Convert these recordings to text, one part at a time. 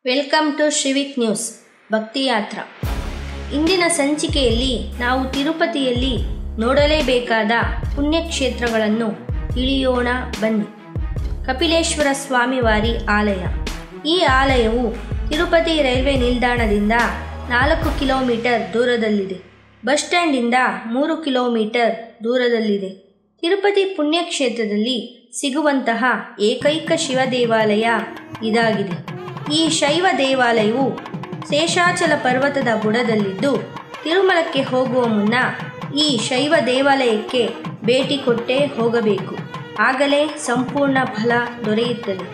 Welcome to Shrivik news ಭಕ್ತಿಯಾತ್ರ. ಇಂದಿನ ಸಂಚಿಕೆಯಲ್ಲಿ ನಾವು ತಿರುಪತಿಯಲ್ಲಿ ನೋಡಲೇಬೇಕಾದ ಪುಣ್ಯಕ್ಷೇತ್ರಗಳನ್ನು ತಿಳಿಯೋಣ ಬನ್ನಿ. ಕಪಿಲೇಶ್ವರ ಸ್ವಾಮಿವಾರಿ ಆಲಯ. ಈ ಆಲಯವು ತಿರುಪತಿ ರೈಲ್ವೆ ನಿಲ್ದಾಣದಿಂದ 4 ಕಿಲೋಮೀಟರ್ ದೂರದಲ್ಲಿದೆ. ಬಸ್ ಸ್ಟ್ಯಾಂಡಿಂದ 3 ಕಿಲೋಮೀಟರ್ ದೂರದಲ್ಲಿದೆ. ತಿರುಪತಿ ಪುಣ್ಯಕ್ಷೇತ್ರದಲ್ಲಿ ಸಿಗುವಂತಹ ಏಕೈಕ ಶಿವ ದೇವಾಲಯ ಇದಾಗಿದೆ. ಈ ಶೈವ ದೇವಾಲಯವು ಶೇಷಾಚಲ ಪರ್ವತದ ಬುಡದಲ್ಲಿದ್ದು, ತಿರುಮಲಕ್ಕೆ ಹೋಗುವ ಮುನ್ನ ಈ ಶೈವ ದೇವಾಲಯಕ್ಕೆ ಭೇಟಿ ಕೊಟ್ಟೇ ಹೋಗಬೇಕು. ಆಗಲೇ ಸಂಪೂರ್ಣ ಫಲ ದೊರೆಯುತ್ತದೆ.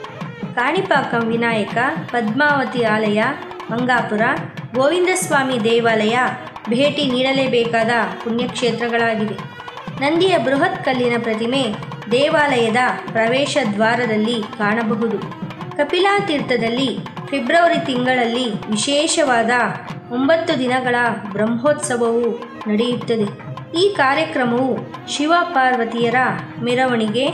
ಕಾಣಿಪಾಕಂ ವಿನಾಯಕ, ಪದ್ಮಾವತಿ ಆಲಯ, ಮಂಗಾಪುರ, ಗೋವಿಂದಸ್ವಾಮಿ ದೇವಾಲಯ ಭೇಟಿ ನೀಡಲೇಬೇಕಾದ ಪುಣ್ಯಕ್ಷೇತ್ರಗಳಾಗಿವೆ. ನಂದಿಯ ಬೃಹತ್ ಕಲ್ಲಿನ ಪ್ರತಿಮೆ ದೇವಾಲಯದ ಪ್ರವೇಶ ದ್ವಾರದಲ್ಲಿ ಕಾಣಬಹುದು. ಕಪಿಲಾ ತೀರ್ಥದಲ್ಲಿ ಫೆಬ್ರವರಿ ತಿಂಗಳಲ್ಲಿ ವಿಶೇಷವಾದ 9 ದಿನಗಳ ಬ್ರಹ್ಮೋತ್ಸವವು ನಡೆಯುತ್ತದೆ. ಈ ಕಾರ್ಯಕ್ರಮವು ಶಿವ ಪಾರ್ವತಿಯರ ಮೆರವಣಿಗೆ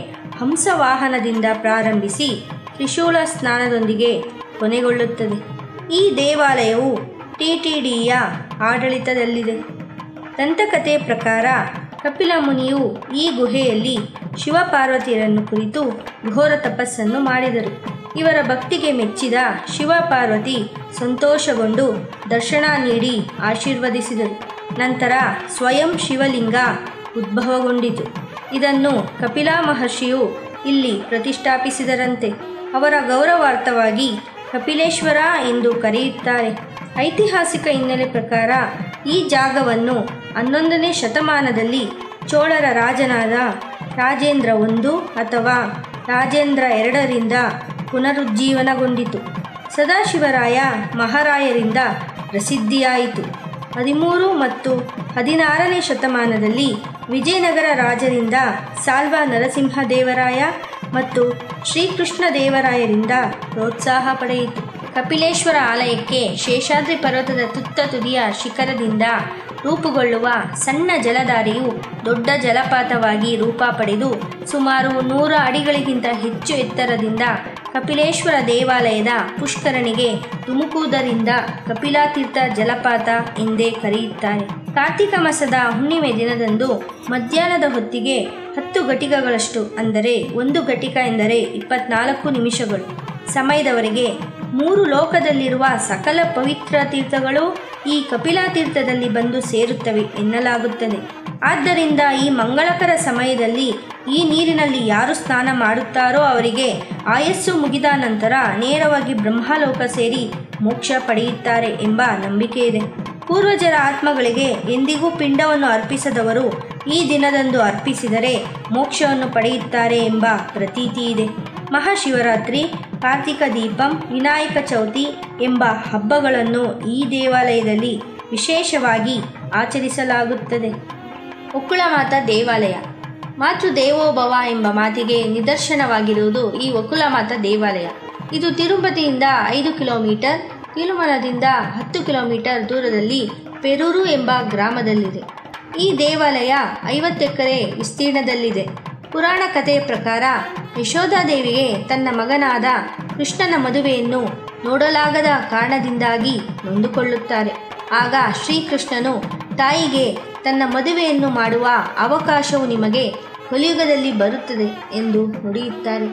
ಹಂಸವಾಹನದಿಂದ ಪ್ರಾರಂಭಿಸಿ ತ್ರಿಶೂಲ ಸ್ನಾನದೊಂದಿಗೆ ಕೊನೆಗೊಳ್ಳುತ್ತದೆ. ಈ ದೇವಾಲಯವು ಟಿಟಿಡಿಯ ಆಡಳಿತದಲ್ಲಿದೆ. ದಂತಕಥೆ ಪ್ರಕಾರ ಕಪಿಲ ಮುನಿಯು ಈ ಗುಹೆಯಲ್ಲಿ ಶಿವಪಾರ್ವತಿಯರನ್ನು ಕುರಿತು ಘೋರ ತಪಸ್ಸನ್ನು ಮಾಡಿದರು. ಇವರ ಭಕ್ತಿಗೆ ಮೆಚ್ಚಿದ ಶಿವಪಾರ್ವತಿ ಸಂತೋಷಗೊಂಡು ದರ್ಶನ ನೀಡಿ ಆಶೀರ್ವದಿಸಿದರು. ನಂತರ ಸ್ವಯಂ ಶಿವಲಿಂಗ ಉದ್ಭವಗೊಂಡಿತು. ಇದನ್ನು ಕಪಿಲ ಮಹರ್ಷಿಯು ಇಲ್ಲಿ ಪ್ರತಿಷ್ಠಾಪಿಸಿದರಂತೆ. ಅವರ ಗೌರವಾರ್ಥವಾಗಿ ಕಪಿಲೇಶ್ವರ ಎಂದು ಕರೆಯುತ್ತಾರೆ. ಐತಿಹಾಸಿಕ ಹಿನ್ನೆಲೆ ಪ್ರಕಾರ ಈ ಜಾಗವನ್ನು 11ನೇ ಶತಮಾನದಲ್ಲಿ ಚೋಳರ ರಾಜನಾದ ರಾಜೇಂದ್ರ I ಅಥವಾ ರಾಜೇಂದ್ರ II ಪುನರುಜ್ಜೀವನಗೊಂಡಿತು. ಸದಾಶಿವರಾಯ ಮಹಾರಾಯರಿಂದ ಪ್ರಸಿದ್ಧಿಯಾಯಿತು. 13 ಮತ್ತು 16ನೇ ಶತಮಾನದಲ್ಲಿ ವಿಜಯನಗರ ರಾಜರಿಂದ ಸಾಲ್ವ ನರಸಿಂಹದೇವರಾಯ ಮತ್ತು ಶ್ರೀಕೃಷ್ಣ ದೇವರಾಯರಿಂದ ಪ್ರೋತ್ಸಾಹ ಪಡೆಯಿತು. ಕಪಿಲೇಶ್ವರ ಆಲಯಕ್ಕೆ ಶೇಷಾದ್ರಿ ಪರ್ವತದ ತುತ್ತ ತುದಿಯ ಶಿಖರದಿಂದ ರೂಪುಗೊಳ್ಳುವ ಸಣ್ಣ ಜಲಧಾರೆಯು ದೊಡ್ಡ ಜಲಪಾತವಾಗಿ ರೂಪ ಪಡೆದು ಸುಮಾರು 100 ಅಡಿಗಳಿಗಿಂತ ಹೆಚ್ಚು ಎತ್ತರದಿಂದ ಕಪಿಲೇಶ್ವರ ದೇವಾಲಯದ ಪುಷ್ಕರಣಿಗೆ ಧುಮುಕುವುದರಿಂದ ಕಪಿಲಾತೀರ್ಥ ಜಲಪಾತ ಎಂದೇ ಕರೆಯುತ್ತಾರೆ. ಕಾರ್ತಿಕ ಮಾಸದ ಹುಣ್ಣಿಮೆ ದಿನದಂದು ಮಧ್ಯಾಹ್ನದ ಹೊತ್ತಿಗೆ 10 ಘಟಿಕಗಳಷ್ಟು, ಅಂದರೆ 1 ಘಟಿಕ ಎಂದರೆ 24 ನಿಮಿಷಗಳು ಸಮಯದವರೆಗೆ 3 ಲೋಕದಲ್ಲಿರುವ ಸಕಲ ಪವಿತ್ರ ತೀರ್ಥಗಳು ಈ ಕಪಿಲಾತೀರ್ಥದಲ್ಲಿ ಬಂದು ಸೇರುತ್ತವೆ ಎನ್ನಲಾಗುತ್ತದೆ. ಆದ್ದರಿಂದ ಈ ಮಂಗಳಕರ ಸಮಯದಲ್ಲಿ ಈ ನೀರಿನಲ್ಲಿ ಯಾರು ಸ್ನಾನ ಮಾಡುತ್ತಾರೋ ಅವರಿಗೆ ಆಯಸ್ಸು ಮುಗಿದ ನಂತರ ನೇರವಾಗಿ ಬ್ರಹ್ಮಲೋಕ ಸೇರಿ ಮೋಕ್ಷ ಪಡೆಯುತ್ತಾರೆ ಎಂಬ ನಂಬಿಕೆ ಇದೆ. ಪೂರ್ವಜರ ಆತ್ಮಗಳಿಗೆ ಎಂದಿಗೂ ಪಿಂಡವನ್ನು ಅರ್ಪಿಸದವರು ಈ ದಿನದಂದು ಅರ್ಪಿಸಿದರೆ ಮೋಕ್ಷವನ್ನು ಪಡೆಯುತ್ತಾರೆ ಎಂಬ ಪ್ರತೀತಿ ಇದೆ. ಮಹಾಶಿವರಾತ್ರಿ, ಕಾರ್ತಿಕ ದೀಪಂ, ವಿನಾಯಕ ಚೌತಿ ಎಂಬ ಹಬ್ಬಗಳನ್ನು ಈ ದೇವಾಲಯದಲ್ಲಿ ವಿಶೇಷವಾಗಿ ಆಚರಿಸಲಾಗುತ್ತದೆ. ಒಕ್ಕುಳಮಾತ ದೇವಾಲಯ. ಮಾತೃದೇವೋಭವ ಎಂಬ ಮಾತಿಗೆ ನಿದರ್ಶನವಾಗಿರುವುದು ಈ ಒಕ್ಕುಳಮಾತ ದೇವಾಲಯ. ಇದು ತಿರುಪತಿಯಿಂದ 5 ಕಿಲೋಮೀಟರ್, ತಿರುಮಲದಿಂದ 10 ಕಿಲೋಮೀಟರ್ ದೂರದಲ್ಲಿ ಪೆರೂರು ಎಂಬ ಗ್ರಾಮದಲ್ಲಿದೆ. ಈ ದೇವಾಲಯ 50 ಎಕರೆ ವಿಸ್ತೀರ್ಣದಲ್ಲಿದೆ. ಪುರಾಣ ಕಥೆಯ ಪ್ರಕಾರ ಯಶೋಧಾದೇವಿಗೆ ತನ್ನ ಮಗನಾದ ಕೃಷ್ಣನ ಮದುವೆಯನ್ನು ನೋಡಲಾಗದ ಕಾರಣದಿಂದಾಗಿ ನೊಂದುಕೊಳ್ಳುತ್ತಾರೆ. ಆಗ ಶ್ರೀಕೃಷ್ಣನು ತಾಯಿಗೆ ತನ್ನ ಮದುವೆಯನ್ನು ಮಾಡುವ ಅವಕಾಶವು ನಿಮಗೆ ಕಲಿಯುಗದಲ್ಲಿ ಬರುತ್ತದೆ ಎಂದು ನುಡಿಯುತ್ತಾರೆ.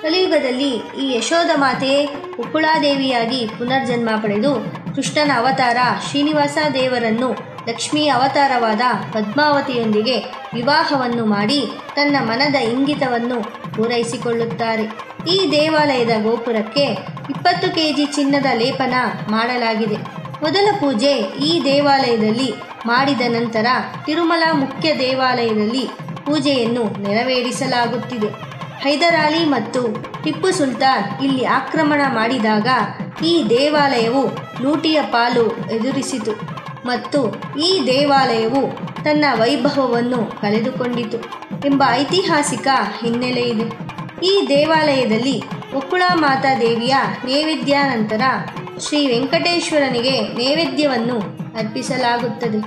ಕಲಿಯುಗದಲ್ಲಿ ಈ ಯಶೋಧ ಮಾತೆಯೇ ಒಕ್ಕುಳಾದೇವಿಯಾಗಿ ಪುನರ್ಜನ್ಮ ಪಡೆದು ಕೃಷ್ಣನ ಅವತಾರ ಶ್ರೀನಿವಾಸ ದೇವರನ್ನು ಲಕ್ಷ್ಮೀ ಅವತಾರವಾದ ಪದ್ಮಾವತಿಯೊಂದಿಗೆ ವಿವಾಹವನ್ನು ಮಾಡಿ ತನ್ನ ಮನದ ಇಂಗಿತವನ್ನು ಪೂರೈಸಿಕೊಳ್ಳುತ್ತಾರೆ. ಈ ದೇವಾಲಯದ ಗೋಪುರಕ್ಕೆ 20 ಕೆಜಿ ಚಿನ್ನದ ಲೇಪನ ಮಾಡಲಾಗಿದೆ. ಮೊದಲ ಪೂಜೆ ಈ ದೇವಾಲಯದಲ್ಲಿ ಮಾಡಿದ ನಂತರ ತಿರುಮಲ ಮುಖ್ಯ ದೇವಾಲಯದಲ್ಲಿ ಪೂಜೆಯನ್ನು ನೆರವೇರಿಸಲಾಗುತ್ತಿದೆ. ಹೈದರಾಲಿ ಮತ್ತು ಟಿಪ್ಪು ಸುಲ್ತಾನ್ ಇಲ್ಲಿ ಆಕ್ರಮಣ ಮಾಡಿದಾಗ ಈ ದೇವಾಲಯವು ಲೂಟಿಯ ಪಾಲು ಎದುರಿಸಿತು ಮತ್ತು ಈ ದೇವಾಲಯವು ತನ್ನ ವೈಭವವನ್ನು ಕಳೆದುಕೊಂಡಿತು ಎಂಬ ಐತಿಹಾಸಿಕ ಹಿನ್ನೆಲೆ ಇದೆ. ಈ ದೇವಾಲಯದಲ್ಲಿ ಒಕ್ಕುಳಮಾತಾ ದೇವಿಯ ನೈವೇದ್ಯ ನಂತರ ಶ್ರೀ ವೆಂಕಟೇಶ್ವರನಿಗೆ ನೈವೇದ್ಯವನ್ನು ಅರ್ಪಿಸಲಾಗುತ್ತದೆ.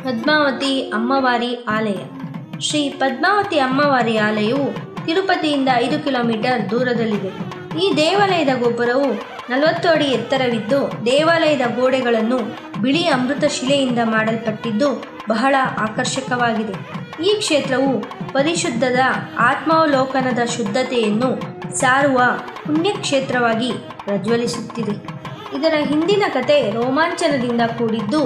ಪದ್ಮಾವತಿ ಅಮ್ಮವಾರಿ ಆಲಯ. ಶ್ರೀ ಪದ್ಮಾವತಿ ಅಮ್ಮವಾರಿ ಆಲಯವು ತಿರುಪತಿಯಿಂದ 5 ಕಿಲೋಮೀಟರ್ ದೂರದಲ್ಲಿದೆ. ಈ ದೇವಾಲಯದ ಗೋಪುರವು 40 ಅಡಿ ಎತ್ತರವಿದ್ದು ದೇವಾಲಯದ ಗೋಡೆಗಳನ್ನು ಬಿಳಿ ಅಮೃತ ಶಿಲೆಯಿಂದ ಮಾಡಲ್ಪಟ್ಟಿದ್ದು ಬಹಳ ಆಕರ್ಷಕವಾಗಿದೆ. ಈ ಕ್ಷೇತ್ರವು ಪರಿಶುದ್ಧದ ಆತ್ಮಾವಲೋಕನದ ಶುದ್ಧತೆಯನ್ನು ಸಾರುವ ಪುಣ್ಯಕ್ಷೇತ್ರವಾಗಿ ಪ್ರಜ್ವಲಿಸುತ್ತಿದೆ. ಇದರ ಹಿಂದಿನ ಕತೆ ರೋಮಾಂಚನದಿಂದ ಕೂಡಿದ್ದು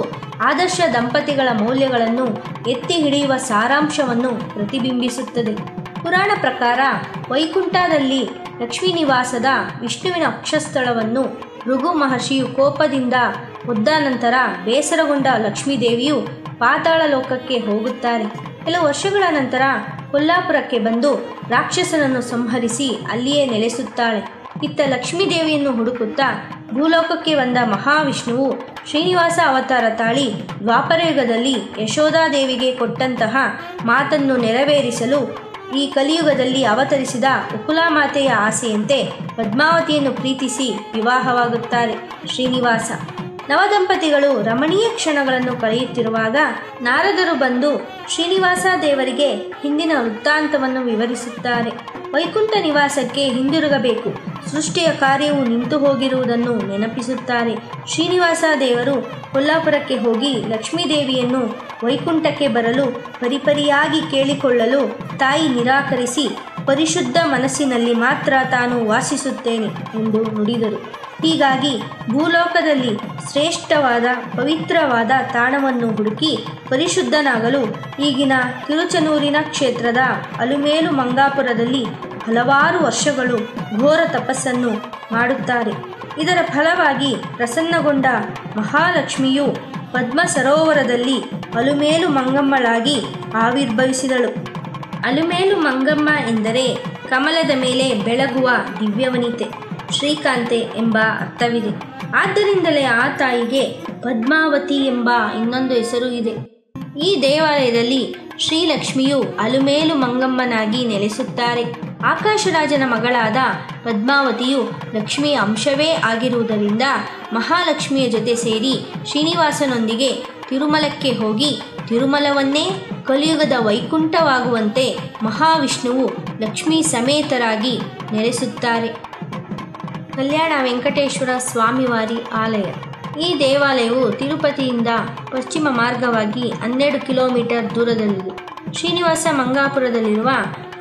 ಆದರ್ಶ ದಂಪತಿಗಳ ಮೌಲ್ಯಗಳನ್ನು ಎತ್ತಿ ಹಿಡಿಯುವ ಸಾರಾಂಶವನ್ನು ಪ್ರತಿಬಿಂಬಿಸುತ್ತದೆ. ಪುರಾಣ ಪ್ರಕಾರ ವೈಕುಂಠದಲ್ಲಿ ಲಕ್ಷ್ಮೀ ನಿವಾಸದ ವಿಷ್ಣುವಿನ ವಕ್ಷಸ್ಥಳವನ್ನು ಭೃಗು ಮಹರ್ಷಿಯು ಕೋಪದಿಂದ ಒದ್ದ ನಂತರ ಬೇಸರಗೊಂಡ ಲಕ್ಷ್ಮೀದೇವಿಯು ಪಾತಾಳ ಲೋಕಕ್ಕೆ ಹೋಗುತ್ತಾರೆ. ಕೆಲವು ವರ್ಷಗಳ ನಂತರ ಕೊಲ್ಲಾಪುರಕ್ಕೆ ಬಂದು ರಾಕ್ಷಸನನ್ನು ಸಂಹರಿಸಿ ಅಲ್ಲಿಯೇ ನೆಲೆಸುತ್ತಾಳೆ. ಇತ್ತ ಲಕ್ಷ್ಮೀದೇವಿಯನ್ನು ಹುಡುಕುತ್ತಾ ಭೂಲೋಕಕ್ಕೆ ಬಂದ ಮಹಾವಿಷ್ಣುವು ಶ್ರೀನಿವಾಸ ಅವತಾರ ತಾಳಿ ದ್ವಾಪರಯುಗದಲ್ಲಿ ಯಶೋಧಾದೇವಿಗೆ ಕೊಟ್ಟಂತಹ ಮಾತನ್ನು ನೆರವೇರಿಸಲು ಈ ಕಲಿಯುಗದಲ್ಲಿ ಅವತರಿಸಿದ ಉಕುಲಾಮಾತೆಯ ಆಸೆಯಂತೆ ಪದ್ಮಾವತಿಯನ್ನು ಪ್ರೀತಿಸಿ ವಿವಾಹವಾಗುತ್ತಾರೆ ಶ್ರೀನಿವಾಸ. ನವದಂಪತಿಗಳು ರಮಣೀಯ ಕ್ಷಣಗಳನ್ನು ಕಳೆಯುತ್ತಿರುವಾಗ ನಾರದರು ಬಂದು ಶ್ರೀನಿವಾಸ ದೇವರಿಗೆ ಹಿಂದಿನ ವೃತ್ತಾಂತವನ್ನು ವಿವರಿಸುತ್ತಾರೆ. ವೈಕುಂಠ ನಿವಾಸಕ್ಕೆ ಹಿಂದಿರುಗಬೇಕು, ಸೃಷ್ಟಿಯ ಕಾರ್ಯವು ನಿಂತು ಹೋಗಿರುವುದನ್ನು ನೆನಪಿಸುತ್ತಾರೆ. ಶ್ರೀನಿವಾಸ ದೇವರು ಕೊಲ್ಲಾಪುರಕ್ಕೆ ಹೋಗಿ ಲಕ್ಷ್ಮೀದೇವಿಯನ್ನು ವೈಕುಂಠಕ್ಕೆ ಬರಲು ಪರಿಪರಿಯಾಗಿ ಕೇಳಿಕೊಳ್ಳಲು ತಾಯಿ ನಿರಾಕರಿಸಿ ಪರಿಶುದ್ಧ ಮನಸ್ಸಿನಲ್ಲಿ ಮಾತ್ರ ತಾನು ವಾಸಿಸುತ್ತೇನೆ ಎಂದು ನುಡಿದರು. ಹೀಗಾಗಿ ಭೂಲೋಕದಲ್ಲಿ ಶ್ರೇಷ್ಠವಾದ ಪವಿತ್ರವಾದ ತಾಣವನ್ನು ಹುಡುಕಿ ಪರಿಶುದ್ಧನಾಗಲು ಈಗಿನ ತಿರುಚನೂರಿನ ಕ್ಷೇತ್ರದ ಅಲುಮೇಲು ಮಂಗಾಪುರದಲ್ಲಿ ಹಲವಾರು ವರ್ಷಗಳು ಘೋರ ತಪಸ್ಸನ್ನು ಮಾಡುತ್ತಾರೆ. ಇದರ ಫಲವಾಗಿ ಪ್ರಸನ್ನಗೊಂಡ ಮಹಾಲಕ್ಷ್ಮಿಯು ಪದ್ಮ ಸರೋವರದಲ್ಲಿ ಅಲುಮೇಲು ಮಂಗಮ್ಮಳಾಗಿ ಆವಿರ್ಭವಿಸಿದಳು. ಅಲುಮೇಲು ಮಂಗಮ್ಮ ಎಂದರೆ ಕಮಲದ ಮೇಲೆ ಬೆಳಗುವ ದಿವ್ಯವನಿತೆ, ಶ್ರೀಕಾಂತೆ ಎಂಬ ಅರ್ಥವಿದೆ. ಆದ್ದರಿಂದಲೇ ಆ ತಾಯಿಗೆ ಪದ್ಮಾವತಿ ಎಂಬ ಇನ್ನೊಂದು ಹೆಸರು ಇದೆ. ಈ ದೇವಾಲಯದಲ್ಲಿ ಶ್ರೀಲಕ್ಷ್ಮಿಯು ಅಲುಮೇಲು ಮಂಗಮ್ಮನಾಗಿ ನೆಲೆಸುತ್ತಾರೆ. ಆಕಾಶರಾಜನ ಮಗಳಾದ ಪದ್ಮಾವತಿಯು ಲಕ್ಷ್ಮಿಯ ಅಂಶವೇ ಆಗಿರುವುದರಿಂದ ಮಹಾಲಕ್ಷ್ಮಿಯ ಜೊತೆ ಸೇರಿ ಶ್ರೀನಿವಾಸನೊಂದಿಗೆ ತಿರುಮಲಕ್ಕೆ ಹೋಗಿ ತಿರುಮಲವನ್ನೇ ಕಲಿಯುಗದ ವೈಕುಂಠವಾಗುವಂತೆ ಮಹಾವಿಷ್ಣುವು ಲಕ್ಷ್ಮೀ ಸಮೇತರಾಗಿ ನೆಲೆಸುತ್ತಾರೆ. ಕಲ್ಯಾಣ ವೆಂಕಟೇಶ್ವರ ಸ್ವಾಮಿವಾರಿ ಆಲಯ. ಈ ದೇವಾಲಯವು ತಿರುಪತಿಯಿಂದ ಪಶ್ಚಿಮ ಮಾರ್ಗವಾಗಿ 12 ಕಿಲೋಮೀಟರ್ ದೂರದಲ್ಲಿದೆ. ಶ್ರೀನಿವಾಸ ಮಂಗಾಪುರದಲ್ಲಿರುವ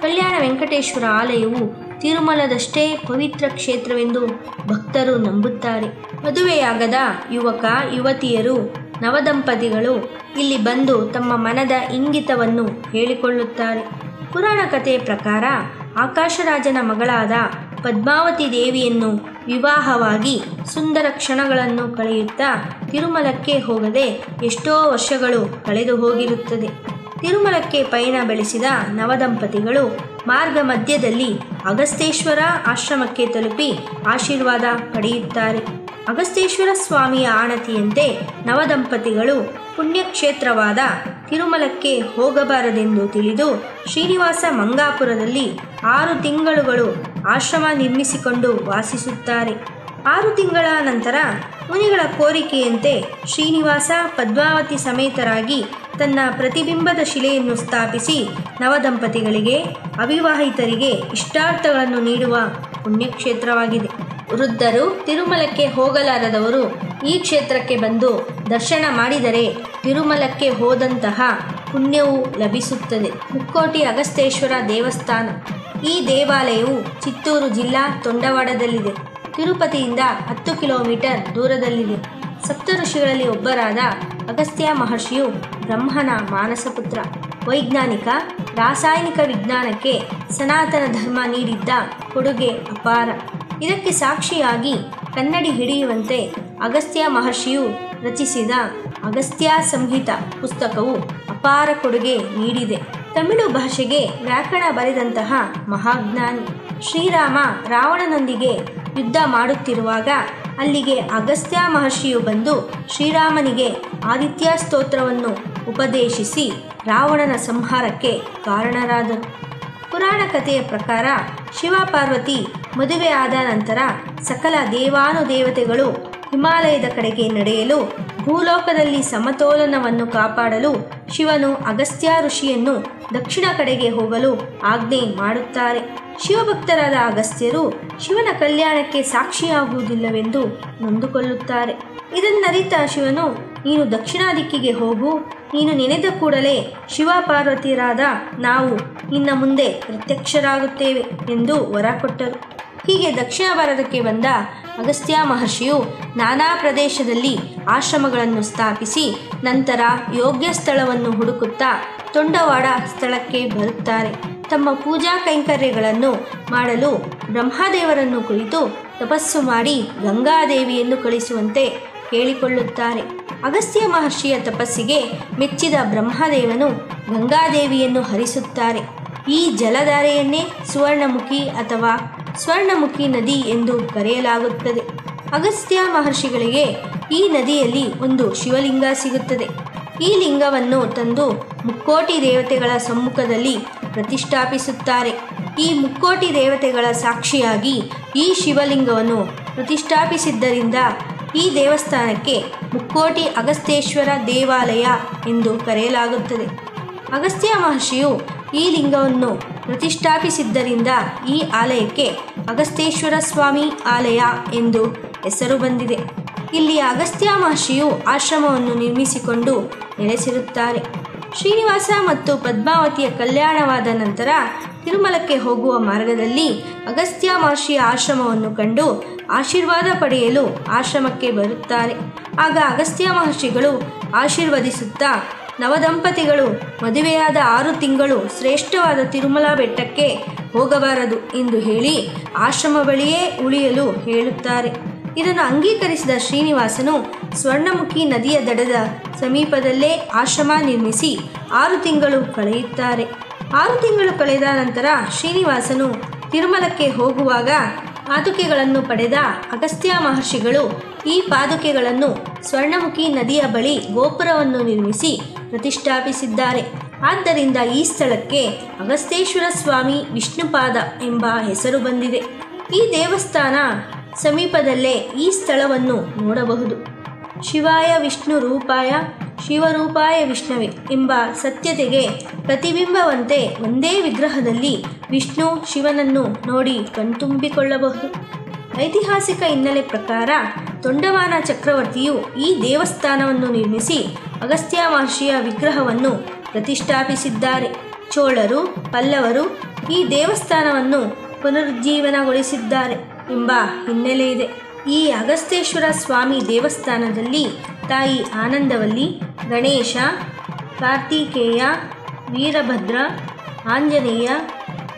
ಕಲ್ಯಾಣ ವೆಂಕಟೇಶ್ವರ ಆಲಯವು ತಿರುಮಲದಷ್ಟೇ ಪವಿತ್ರ ಕ್ಷೇತ್ರವೆಂದು ಭಕ್ತರು ನಂಬುತ್ತಾರೆ. ಮದುವೆಯಾಗದ ಯುವಕ ಯುವತಿಯರು ನವದಂಪತಿಗಳು ಇಲ್ಲಿ ಬಂದು ತಮ್ಮ ಮನದ ಇಂಗಿತವನ್ನು ಹೇಳಿಕೊಳ್ಳುತ್ತಾರೆ. ಪುರಾಣ ಕಥೆಯ ಪ್ರಕಾರ ಆಕಾಶರಾಜನ ಮಗಳಾದ ಪದ್ಮಾವತಿ ದೇವಿಯನ್ನು ವಿವಾಹವಾಗಿ ಸುಂದರ ಕ್ಷಣಗಳನ್ನು ಕಳೆಯುತ್ತಾ ತಿರುಮಲಕ್ಕೆ ಹೋಗದೆ ಎಷ್ಟೋ ವರ್ಷಗಳು ಕಳೆದು ಹೋಗಿರುತ್ತದೆ. ತಿರುಮಲಕ್ಕೆ ಪಯಣ ಬೆಳೆಸಿದ ನವದಂಪತಿಗಳು ಮಾರ್ಗ ಮಧ್ಯದಲ್ಲಿ ಅಗಸ್ತೇಶ್ವರ ಆಶ್ರಮಕ್ಕೆ ತಲುಪಿ ಆಶೀರ್ವಾದ ಪಡೆಯುತ್ತಾರೆ. ಅಗಸ್ತೇಶ್ವರ ಸ್ವಾಮಿಯ ಆಣತಿಯಂತೆ ನವದಂಪತಿಗಳು ಪುಣ್ಯಕ್ಷೇತ್ರವಾದ ತಿರುಮಲಕ್ಕೆ ಹೋಗಬಾರದೆಂದು ತಿಳಿದು ಶ್ರೀನಿವಾಸ ಮಂಗಾಪುರದಲ್ಲಿ 6 ತಿಂಗಳುಗಳು ಆಶ್ರಮ ನಿರ್ಮಿಸಿಕೊಂಡು ವಾಸಿಸುತ್ತಾರೆ. 6 ತಿಂಗಳ ನಂತರ ಮುನಿಗಳ ಕೋರಿಕೆಯಂತೆ ಶ್ರೀನಿವಾಸ ಪದ್ಮಾವತಿ ಸಮೇತರಾಗಿ ತನ್ನ ಪ್ರತಿಬಿಂಬದ ಶಿಲೆಯನ್ನು ಸ್ಥಾಪಿಸಿ ನವದಂಪತಿಗಳಿಗೆ ಅವಿವಾಹಿತರಿಗೆ ಇಷ್ಟಾರ್ಥಗಳನ್ನು ನೀಡುವ ಪುಣ್ಯಕ್ಷೇತ್ರವಾಗಿದೆ. ವೃದ್ಧರು ತಿರುಮಲಕ್ಕೆ ಹೋಗಲಾರದವರು ಈ ಕ್ಷೇತ್ರಕ್ಕೆ ಬಂದು ದರ್ಶನ ಮಾಡಿದರೆ ತಿರುಮಲಕ್ಕೆ ಹೋದಂತಹ ಪುಣ್ಯವು ಲಭಿಸುತ್ತದೆ. ಮುಕ್ಕೋಟಿ ಅಗಸ್ತೇಶ್ವರ ದೇವಸ್ಥಾನ. ಈ ದೇವಾಲಯವು ಚಿತ್ತೂರು ಜಿಲ್ಲಾ ತೊಂಡವಾಡದಲ್ಲಿದೆ. ತಿರುಪತಿಯಿಂದ 10 ಕಿಲೋಮೀಟರ್ ದೂರದಲ್ಲಿದೆ. ಸಪ್ತಋಷಿಗಳಲ್ಲಿ ಒಬ್ಬರಾದ ಅಗಸ್ತ್ಯ ಮಹರ್ಷಿಯು ಬ್ರಹ್ಮನ ಮಾನಸಪುತ್ರ. ವೈಜ್ಞಾನಿಕ ರಾಸಾಯನಿಕ ವಿಜ್ಞಾನಕ್ಕೆ ಸನಾತನ ಧರ್ಮ ನೀಡಿದ್ದ ಕೊಡುಗೆ ಅಪಾರ. ಇದಕ್ಕೆ ಸಾಕ್ಷಿಯಾಗಿ ಕನ್ನಡಿ ಹಿಡಿಯುವಂತೆ ಅಗಸ್ತ್ಯ ಮಹರ್ಷಿಯು ರಚಿಸಿದ ಅಗಸ್ತ್ಯ ಸಂಹಿತ ಪುಸ್ತಕವು ಅಪಾರ ಕೊಡುಗೆ ನೀಡಿದೆ. ತಮಿಳು ಭಾಷೆಗೆ ವ್ಯಾಕರಣ ಬರೆದಂತಹ ಮಹಾಜ್ಞಾನಿ. ಶ್ರೀರಾಮ ರಾವಣನೊಂದಿಗೆ ಯುದ್ಧ ಮಾಡುತ್ತಿರುವಾಗ ಅಲ್ಲಿಗೆ ಅಗಸ್ತ್ಯ ಮಹರ್ಷಿಯು ಬಂದು ಶ್ರೀರಾಮನಿಗೆ ಆದಿತ್ಯ ಸ್ತೋತ್ರವನ್ನು ಉಪದೇಶಿಸಿ ರಾವಣನ ಸಂಹಾರಕ್ಕೆ ಕಾರಣರಾದರು. ಪುರಾಣ ಕಥೆಯ ಪ್ರಕಾರ ಶಿವ ಪಾರ್ವತಿ ಮದುವೆ ಆದ ನಂತರ ಸಕಲ ದೇವಾನುದೇವತೆಗಳು ಹಿಮಾಲಯದ ಕಡೆಗೆ ನಡೆಯಲು ಭೂಲೋಕದಲ್ಲಿ ಸಮತೋಲನವನ್ನು ಕಾಪಾಡಲು ಶಿವನು ಅಗಸ್ತ್ಯ ಋಷಿಯನ್ನು ದಕ್ಷಿಣ ಕಡೆಗೆ ಹೋಗಲು ಆಜ್ಞೆ ಮಾಡುತ್ತಾರೆ. ಶಿವಭಕ್ತರಾದ ಅಗಸ್ತ್ಯರು ಶಿವನ ಕಲ್ಯಾಣಕ್ಕೆ ಸಾಕ್ಷಿಯಾಗುವುದಿಲ್ಲವೆಂದು ನೊಂದುಕೊಳ್ಳುತ್ತಾರೆ. ಇದನ್ನರಿತ ಶಿವನು, ನೀನು ದಕ್ಷಿಣ ದಿಕ್ಕಿಗೆ ಹೋಗು, ನೀನು ನೆನೆದ ಕೂಡಲೇ ಶಿವ ಪಾರ್ವತಿಯರಾದ ನಾವು ನಿನ್ನ ಮುಂದೆ ಪ್ರತ್ಯಕ್ಷರಾಗುತ್ತೇವೆ ಎಂದು ವರ ಕೊಟ್ಟರು. ಹೀಗೆ ದಕ್ಷಿಣ ಭಾರತಕ್ಕೆ ಬಂದ ಅಗಸ್ತ್ಯ ಮಹರ್ಷಿಯು ನಾನಾ ಪ್ರದೇಶದಲ್ಲಿ ಆಶ್ರಮಗಳನ್ನು ಸ್ಥಾಪಿಸಿ ನಂತರ ಯೋಗ್ಯ ಸ್ಥಳವನ್ನು ಹುಡುಕುತ್ತಾ ತೊಂಡವಾಡ ಸ್ಥಳಕ್ಕೆ ಬರುತ್ತಾರೆ. ತಮ್ಮ ಪೂಜಾ ಕೈಂಕರ್ಯಗಳನ್ನು ಮಾಡಲು ಬ್ರಹ್ಮದೇವರನ್ನು ಕುರಿತು ತಪಸ್ಸು ಮಾಡಿ ಗಂಗಾದೇವಿಯನ್ನು ಕಳಿಸುವಂತೆ ಕೇಳಿಕೊಳ್ಳುತ್ತಾರೆ. ಅಗಸ್ತ್ಯ ಮಹರ್ಷಿಯ ತಪಸ್ಸಿಗೆ ಮೆಚ್ಚಿದ ಬ್ರಹ್ಮದೇವನು ಗಂಗಾದೇವಿಯನ್ನು ಹರಿಸುತ್ತಾರೆ. ಈ ಜಲಧಾರೆಯನ್ನೇ ಸುವರ್ಣಮುಖಿ ಅಥವಾ ಸ್ವರ್ಣಮುಖಿ ನದಿ ಎಂದು ಕರೆಯಲಾಗುತ್ತದೆ. ಅಗಸ್ತ್ಯ ಮಹರ್ಷಿಗಳಿಗೆ ಈ ನದಿಯಲ್ಲಿ ಒಂದು ಶಿವಲಿಂಗ ಸಿಗುತ್ತದೆ. ಈ ಲಿಂಗವನ್ನು ತಂದು ಮುಕ್ಕೋಟಿ ದೇವತೆಗಳ ಸಮ್ಮುಖದಲ್ಲಿ ಪ್ರತಿಷ್ಠಾಪಿಸುತ್ತಾರೆ. ಈ ಮುಕ್ಕೋಟಿ ದೇವತೆಗಳ ಸಾಕ್ಷಿಯಾಗಿ ಈ ಶಿವಲಿಂಗವನ್ನು ಪ್ರತಿಷ್ಠಾಪಿಸಿದ್ದರಿಂದ ಈ ದೇವಸ್ಥಾನಕ್ಕೆ ಮುಕ್ಕೋಟಿ ಅಗಸ್ತೇಶ್ವರ ದೇವಾಲಯ ಎಂದು ಕರೆಯಲಾಗುತ್ತದೆ. ಅಗಸ್ತ್ಯ ಮಹರ್ಷಿಯು ಈ ಲಿಂಗವನ್ನು ಪ್ರತಿಷ್ಠಾಪಿಸಿದ್ದರಿಂದ ಈ ಆಲಯಕ್ಕೆ ಅಗಸ್ತೇಶ್ವರ ಸ್ವಾಮಿ ಆಲಯ ಎಂದು ಹೆಸರು ಬಂದಿದೆ. ಇಲ್ಲಿ ಅಗಸ್ತ್ಯ ಮಹರ್ಷಿಯು ಆಶ್ರಮವನ್ನು ನಿರ್ಮಿಸಿಕೊಂಡು ನೆಲೆಸಿರುತ್ತಾರೆ. ಶ್ರೀನಿವಾಸ ಮತ್ತು ಪದ್ಮಾವತಿಯ ಕಲ್ಯಾಣವಾದ ನಂತರ ತಿರುಮಲಕ್ಕೆ ಹೋಗುವ ಮಾರ್ಗದಲ್ಲಿ ಅಗಸ್ತ್ಯ ಮಹರ್ಷಿಯ ಆಶ್ರಮವನ್ನು ಕಂಡು ಆಶೀರ್ವಾದ ಪಡೆಯಲು ಆಶ್ರಮಕ್ಕೆ ಬರುತ್ತಾರೆ. ಆಗ ಅಗಸ್ತ್ಯ ಮಹರ್ಷಿಗಳು ಆಶೀರ್ವದಿಸುತ್ತಾ, ನವದಂಪತಿಗಳು ಮದುವೆಯಾದ 6 ತಿಂಗಳು ಶ್ರೇಷ್ಠವಾದ ತಿರುಮಲ ಬೆಟ್ಟಕ್ಕೆ ಹೋಗಬಾರದು ಎಂದು ಹೇಳಿ ಆಶ್ರಮ ಬಳಿಯೇ ಉಳಿಯಲು ಹೇಳುತ್ತಾರೆ. ಇದನ್ನು ಅಂಗೀಕರಿಸಿದ ಶ್ರೀನಿವಾಸನು ಸ್ವರ್ಣಮುಖಿ ನದಿಯ ದಡದ ಸಮೀಪದಲ್ಲೇ ಆಶ್ರಮ ನಿರ್ಮಿಸಿ 6 ತಿಂಗಳು ಕಳೆಯುತ್ತಾರೆ. 6 ತಿಂಗಳು ಕಳೆದ ನಂತರ ಶ್ರೀನಿವಾಸನು ತಿರುಮಲಕ್ಕೆ ಹೋಗುವಾಗ ಪಾದುಕೆಗಳನ್ನು ಪಡೆದ ಅಗಸ್ತ್ಯ ಮಹರ್ಷಿಗಳು ಈ ಪಾದುಕೆಗಳನ್ನು ಸ್ವರ್ಣಮುಖಿ ನದಿಯ ಬಳಿ ಗೋಪುರವನ್ನು ನಿರ್ಮಿಸಿ ಪ್ರತಿಷ್ಠಾಪಿಸಿದ್ದಾರೆ. ಆದ್ದರಿಂದ ಈ ಸ್ಥಳಕ್ಕೆ ಅಗಸ್ತೇಶ್ವರ ಸ್ವಾಮಿ ವಿಷ್ಣುಪಾದ ಎಂಬ ಹೆಸರು ಬಂದಿದೆ. ಈ ದೇವಸ್ಥಾನ ಸಮೀಪದಲ್ಲೇ ಈ ಸ್ಥಳವನ್ನು ನೋಡಬಹುದು. ಶಿವಾಯ ವಿಷ್ಣು ರೂಪಾಯ ಶಿವರೂಪಾಯ ವಿಷ್ಣುವೆ ಎಂಬ ಸತ್ಯತೆಗೆ ಪ್ರತಿಬಿಂಬವಂತೆ ಒಂದೇ ವಿಗ್ರಹದಲ್ಲಿ ವಿಷ್ಣು ಶಿವನನ್ನು ನೋಡಿ ಕಣ್ತುಂಬಿಕೊಳ್ಳಬಹುದು. ಐತಿಹಾಸಿಕ ಹಿನ್ನೆಲೆ ಪ್ರಕಾರ ತೊಂಡಮಾನ ಚಕ್ರವರ್ತಿಯು ಈ ದೇವಸ್ಥಾನವನ್ನು ನಿರ್ಮಿಸಿ ಅಗಸ್ತ್ಯ ಮಹರ್ಷಿಯ ವಿಗ್ರಹವನ್ನು ಪ್ರತಿಷ್ಠಾಪಿಸಿದ್ದಾರೆ. ಚೋಳರು, ಪಲ್ಲವರು ಈ ದೇವಸ್ಥಾನವನ್ನು ಪುನರುಜ್ಜೀವನಗೊಳಿಸಿದ್ದಾರೆ ಎಂಬ ಹಿನ್ನೆಲೆ ಇದೆ. ಈ ಅಗಸ್ತೇಶ್ವರ ಸ್ವಾಮಿ ದೇವಸ್ಥಾನದಲ್ಲಿ ತಾಯಿ ಆನಂದವಲ್ಲಿ, ಗಣೇಶ, ಕಾರ್ತಿಕೇಯ, ವೀರಭದ್ರ, ಆಂಜನೇಯ,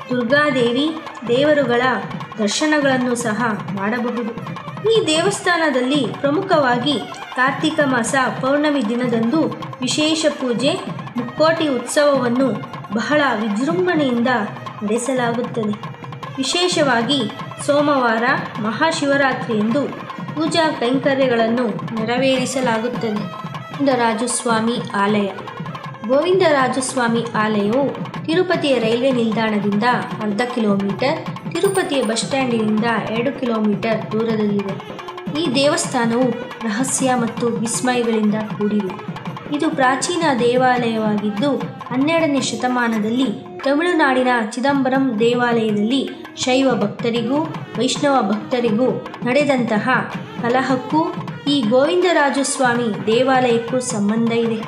ದುರ್ಗಾದೇವಿ ದೇವರುಗಳ ದರ್ಶನಗಳನ್ನು ಸಹ ಮಾಡಬಹುದು. ಈ ದೇವಸ್ಥಾನದಲ್ಲಿ ಪ್ರಮುಖವಾಗಿ ಕಾರ್ತಿಕ ಮಾಸ ಪೌರ್ಣಮಿ ದಿನದಂದು ವಿಶೇಷ ಪೂಜೆ, ಮುಕ್ಕೋಟಿ ಉತ್ಸವವನ್ನು ಬಹಳ ವಿಜೃಂಭಣೆಯಿಂದ ನಡೆಸಲಾಗುತ್ತದೆ. ವಿಶೇಷವಾಗಿ ಸೋಮವಾರ ಮಹಾಶಿವರಾತ್ರಿಯಂದು ಪೂಜಾ ಕೈಂಕರ್ಯಗಳನ್ನು ನೆರವೇರಿಸಲಾಗುತ್ತದೆ. ಗೋವಿಂದರಾಜಸ್ವಾಮಿ ಆಲಯ. ಗೋವಿಂದರಾಜಸ್ವಾಮಿ ಆಲಯವು ತಿರುಪತಿಯ ರೈಲ್ವೆ ನಿಲ್ದಾಣದಿಂದ ಅರ್ಧ ಕಿಲೋಮೀಟರ್, ತಿರುಪತಿಯ ಬಸ್ ಸ್ಟ್ಯಾಂಡಿನಿಂದ 2 ಕಿಲೋಮೀಟರ್ ದೂರದಲ್ಲಿದೆ. ಈ ದೇವಸ್ಥಾನವು ರಹಸ್ಯ ಮತ್ತು ವಿಸ್ಮಯಗಳಿಂದ ಕೂಡಿದೆ. ಇದು ಪ್ರಾಚೀನ ದೇವಾಲಯವಾಗಿದ್ದು 12ನೇ ಶತಮಾನದಲ್ಲಿ ತಮಿಳುನಾಡಿನ ಚಿದಂಬರಂ ದೇವಾಲಯದಲ್ಲಿ ಶೈವ ಭಕ್ತರಿಗೂ ವೈಷ್ಣವ ಭಕ್ತರಿಗೂ ನಡೆದಂತಹ ಕಲಹಕ್ಕೂ ಈ ಗೋವಿಂದರಾಜಸ್ವಾಮಿ ದೇವಾಲಯಕ್ಕೂ ಸಂಬಂಧ ಇದೆ.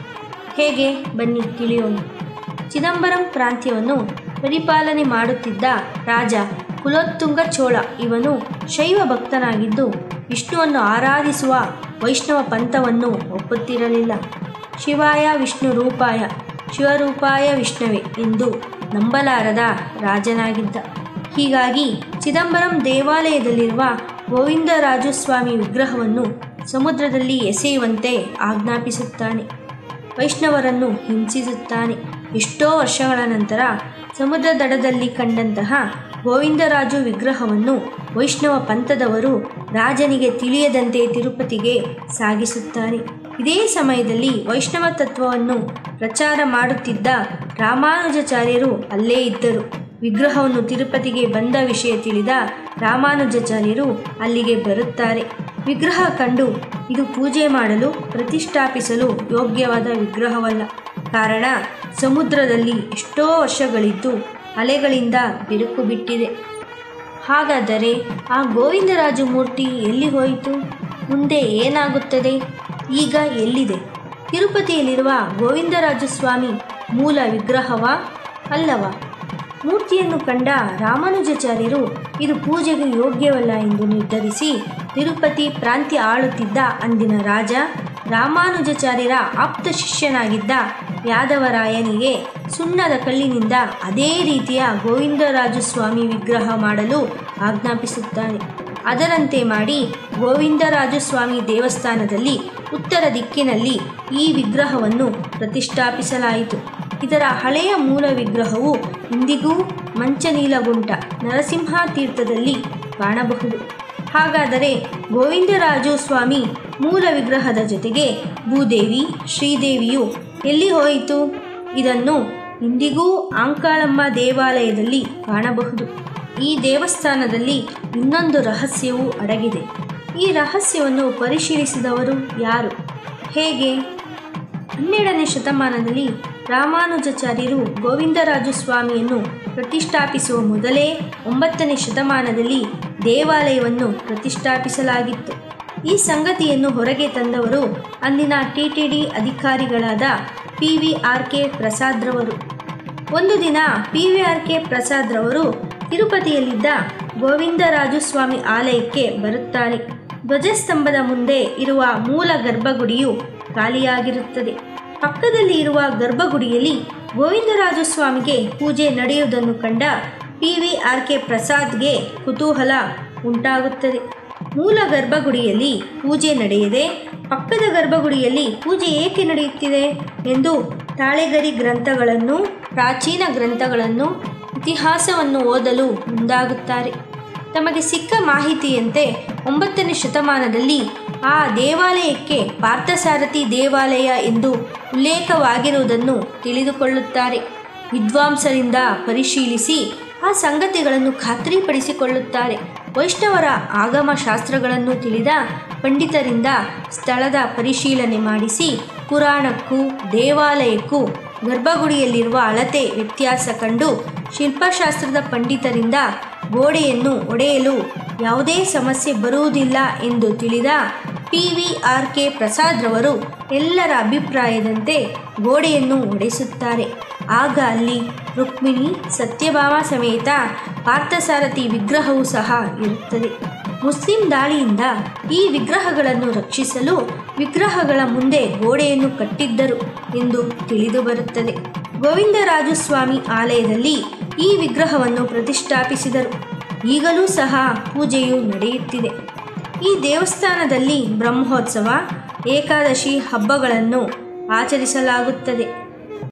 ಹೇಗೆ ಬನ್ನಿ ತಿಳಿಯೋಣ. ಚಿದಂಬರಂ ಪ್ರಾಂತ್ಯವನ್ನು ಪರಿಪಾಲನೆ ಮಾಡುತ್ತಿದ್ದ ರಾಜ ಕುಲೋತ್ತುಂಗ ಚೋಳ ಇವನು ಶೈವ ಭಕ್ತನಾಗಿದ್ದು ವಿಷ್ಣುವನ್ನು ಆರಾಧಿಸುವ ವೈಷ್ಣವ ಪಂಥವನ್ನು ಒಪ್ಪುತ್ತಿರಲಿಲ್ಲ. ಶಿವಾಯ ವಿಷ್ಣು ರೂಪಾಯ ಶಿವರೂಪಾಯ ವಿಷ್ಣುವೆ ಎಂದು ನಂಬಲಾರದ ರಾಜನಾಗಿದ್ದ. ಹೀಗಾಗಿ ಚಿದಂಬರಂ ದೇವಾಲಯದಲ್ಲಿರುವ ಗೋವಿಂದರಾಜಸ್ವಾಮಿ ವಿಗ್ರಹವನ್ನು ಸಮುದ್ರದಲ್ಲಿ ಎಸೆಯುವಂತೆ ಆಜ್ಞಾಪಿಸುತ್ತಾನೆ. ವೈಷ್ಣವರನ್ನು ಹಿಂಸಿಸುತ್ತಾನೆ. ಎಷ್ಟೋ ವರ್ಷಗಳ ನಂತರ ಸಮುದ್ರ ದಡದಲ್ಲಿ ಕಂಡಂತಹ ಗೋವಿಂದರಾಜು ವಿಗ್ರಹವನ್ನು ವೈಷ್ಣವ ಪಂಥದವರು ರಾಜನಿಗೆ ತಿಳಿಯದಂತೆ ತಿರುಪತಿಗೆ ಸಾಗಿಸುತ್ತಾರೆ. ಇದೇ ಸಮಯದಲ್ಲಿ ವೈಷ್ಣವ ತತ್ವವನ್ನು ಪ್ರಚಾರ ಮಾಡುತ್ತಿದ್ದ ರಾಮಾನುಜಾಚಾರ್ಯರು ಅಲ್ಲೇ ಇದ್ದರು. ವಿಗ್ರಹವನ್ನು ತಿರುಪತಿಗೆ ಬಂದ ವಿಷಯ ತಿಳಿದ ರಾಮಾನುಜಾಚಾರ್ಯರು ಅಲ್ಲಿಗೆ ಬರುತ್ತಾರೆ. ವಿಗ್ರಹ ಕಂಡು ಇದು ಪೂಜೆ ಮಾಡಲು ಪ್ರತಿಷ್ಠಾಪಿಸಲು ಯೋಗ್ಯವಾದ ವಿಗ್ರಹವಲ್ಲ, ಕಾರಣ ಸಮುದ್ರದಲ್ಲಿ ಎಷ್ಟೋ ವರ್ಷಗಳಿದ್ದು ಅಲೆಗಳಿಂದ ಬಿರುಕು ಬಿಟ್ಟಿದೆ. ಹಾಗಾದರೆ ಆ ಗೋವಿಂದರಾಜು ಮೂರ್ತಿ ಎಲ್ಲಿ ಹೋಯಿತು? ಮುಂದೆ ಏನಾಗುತ್ತದೆ? ಈಗ ಎಲ್ಲಿದೆ? ತಿರುಪತಿಯಲ್ಲಿರುವ ಗೋವಿಂದರಾಜ ಸ್ವಾಮಿ ಮೂಲ ವಿಗ್ರಹವಾ ಅಲ್ಲವಾ? ಮೂರ್ತಿಯನ್ನು ಕಂಡ ರಾಮಾನುಜಾಚಾರ್ಯರು ಇದು ಪೂಜೆಗೆ ಯೋಗ್ಯವಲ್ಲ ಎಂದು ನಿರ್ಧರಿಸಿ ತಿರುಪತಿ ಪ್ರಾಂತ್ಯ ಆಳುತ್ತಿದ್ದ ಅಂದಿನ ರಾಜ ರಾಮಾನುಜಾಚಾರ್ಯರ ಆಪ್ತ ಶಿಷ್ಯನಾಗಿದ್ದ ಯಾದವರಾಯನಿಗೆ ಸುಣ್ಣದ ಕಲ್ಲಿನಿಂದ ಅದೇ ರೀತಿಯ ಗೋವಿಂದರಾಜ ಸ್ವಾಮಿ ವಿಗ್ರಹ ಮಾಡಲು ಆಜ್ಞಾಪಿಸುತ್ತಾನೆ. ಅದರಂತೆ ಮಾಡಿ ಗೋವಿಂದರಾಜ ಸ್ವಾಮಿ ದೇವಸ್ಥಾನದಲ್ಲಿ ಉತ್ತರ ದಿಕ್ಕಿನಲ್ಲಿ ಈ ವಿಗ್ರಹವನ್ನು ಪ್ರತಿಷ್ಠಾಪಿಸಲಾಯಿತು. ಇದರ ಹಳೆಯ ಮೂಲ ವಿಗ್ರಹವು ಇಂದಿಗೂ ಮಂಚನೀಲಗುಂಟ ನರಸಿಂಹ ತೀರ್ಥದಲ್ಲಿ ಕಾಣಬಹುದು. ಹಾಗಾದರೆ ಗೋವಿಂದರಾಜು ಸ್ವಾಮಿ ಮೂಲ ವಿಗ್ರಹದ ಜೊತೆಗೆ ಭೂದೇವಿ ಶ್ರೀದೇವಿಯು ಎಲ್ಲಿ ಹೋಯಿತು? ಇದನ್ನು ಇಂದಿಗೂ ಆಂಕಾಳಮ್ಮ ದೇವಾಲಯದಲ್ಲಿ ಕಾಣಬಹುದು. ಈ ದೇವಸ್ಥಾನದಲ್ಲಿ ಇನ್ನೊಂದು ರಹಸ್ಯವೂ ಅಡಗಿದೆ. ಈ ರಹಸ್ಯವನ್ನು ಪರಿಶೀಲಿಸಿದವರು ಯಾರು? ಹೇಗೆ? 12ನೇ ಶತಮಾನದಲ್ಲಿ ರಾಮಾನುಜಾಚಾರ್ಯರು ಗೋವಿಂದರಾಜ ಸ್ವಾಮಿಯನ್ನು ಪ್ರತಿಷ್ಠಾಪಿಸುವ ಮೊದಲೇ 9ನೇ ಶತಮಾನದಲ್ಲಿ ದೇವಾಲಯವನ್ನು ಪ್ರತಿಷ್ಠಾಪಿಸಲಾಗಿತ್ತು. ಈ ಸಂಗತಿಯನ್ನು ಹೊರಗೆ ತಂದವರು ಅಂದಿನ TTD ಅಧಿಕಾರಿಗಳಾದ PVRK ಪ್ರಸಾದ್ರವರು. ಒಂದು ದಿನ PVRK ಪ್ರಸಾದ್ರವರು ತಿರುಪತಿಯಲ್ಲಿದ್ದ ಗೋವಿಂದರಾಜ ಸ್ವಾಮಿ ಆಲಯಕ್ಕೆ ಬರುತ್ತಾರೆ. ಧ್ವಜಸ್ತಂಭದ ಮುಂದೆ ಇರುವ ಮೂಲ ಗರ್ಭಗುಡಿಯು ಖಾಲಿಯಾಗಿರುತ್ತದೆ. ಪಕ್ಕದಲ್ಲಿ ಇರುವ ಗರ್ಭಗುಡಿಯಲ್ಲಿ ಗೋವಿಂದರಾಜ ಸ್ವಾಮಿಗೆ ಪೂಜೆ ನಡೆಯುವುದನ್ನು ಕಂಡ PVRK ಪ್ರಸಾದ್ಗೆ ಕುತೂಹಲ ಉಂಟಾಗುತ್ತದೆ. ಮೂಲ ಗರ್ಭಗುಡಿಯಲ್ಲಿ ಪೂಜೆ ನಡೆಯದೆ ಪಕ್ಕದ ಗರ್ಭಗುಡಿಯಲ್ಲಿ ಪೂಜೆ ಏಕೆ ನಡೆಯುತ್ತಿದೆ ಎಂದು ತಾಳೆಗರಿ ಗ್ರಂಥಗಳನ್ನು, ಪ್ರಾಚೀನ ಗ್ರಂಥಗಳನ್ನು, ಇತಿಹಾಸವನ್ನು ಓದಲು ಮುಂದಾಗುತ್ತಾರೆ. ತಮಗೆ ಸಿಕ್ಕ ಮಾಹಿತಿಯಂತೆ 9ನೇ ಶತಮಾನದಲ್ಲಿ ಆ ದೇವಾಲಯಕ್ಕೆ ಪಾರ್ಥಸಾರಥಿ ದೇವಾಲಯ ಎಂದು ಉಲ್ಲೇಖವಾಗಿರುವುದನ್ನು ತಿಳಿದುಕೊಳ್ಳುತ್ತಾರೆ. ವಿದ್ವಾಂಸರಿಂದ ಪರಿಶೀಲಿಸಿ ಆ ಸಂಗತಿಗಳನ್ನು ಖಾತ್ರಿಪಡಿಸಿಕೊಳ್ಳುತ್ತಾರೆ. ವೈಷ್ಣವರ ಆಗಮ ಶಾಸ್ತ್ರಗಳನ್ನು ತಿಳಿದ ಪಂಡಿತರಿಂದ ಸ್ಥಳದ ಪರಿಶೀಲನೆ ಮಾಡಿಸಿ ಪುರಾಣಕ್ಕೂ ದೇವಾಲಯಕ್ಕೂ ಗರ್ಭಗುಡಿಯಲ್ಲಿರುವ ಅಳತೆ ವ್ಯತ್ಯಾಸ ಕಂಡು ಶಿಲ್ಪಶಾಸ್ತ್ರದ ಪಂಡಿತರಿಂದ ಗೋಡೆಯನ್ನು ಒಡೆಯಲು ಯಾವುದೇ ಸಮಸ್ಯೆ ಬರುವುದಿಲ್ಲ ಎಂದು ತಿಳಿದ PVRK ಪ್ರಸಾದ್ರವರು ಎಲ್ಲರ ಅಭಿಪ್ರಾಯದಂತೆ ಗೋಡೆಯನ್ನು ಒಡೆಸುತ್ತಾರೆ. ಆಗ ಅಲ್ಲಿ ರುಕ್ಮಿಣಿ ಸತ್ಯಭಾಮ ಸಮೇತ ಪಾರ್ಥಸಾರಥಿ ವಿಗ್ರಹವೂ ಸಹ ಇರುತ್ತದೆ. ಮುಸ್ಲಿಂ ದಾಳಿಯಿಂದ ಈ ವಿಗ್ರಹಗಳನ್ನು ರಕ್ಷಿಸಲು ವಿಗ್ರಹಗಳ ಮುಂದೆ ಗೋಡೆಯನ್ನು ಕಟ್ಟಿದ್ದರು ಎಂದು ತಿಳಿದು ಬರುತ್ತದೆ. ಗೋವಿಂದರಾಜ ಸ್ವಾಮಿ ಆಲಯದಲ್ಲಿ ಈ ವಿಗ್ರಹವನ್ನು ಪ್ರತಿಷ್ಠಾಪಿಸಿದರು. ಈಗಲೂ ಸಹ ಪೂಜೆಯು ನಡೆಯುತ್ತಿದೆ. ಈ ದೇವಸ್ಥಾನದಲ್ಲಿ ಬ್ರಹ್ಮೋತ್ಸವ, ಏಕಾದಶಿ ಹಬ್ಬಗಳನ್ನು ಆಚರಿಸಲಾಗುತ್ತದೆ.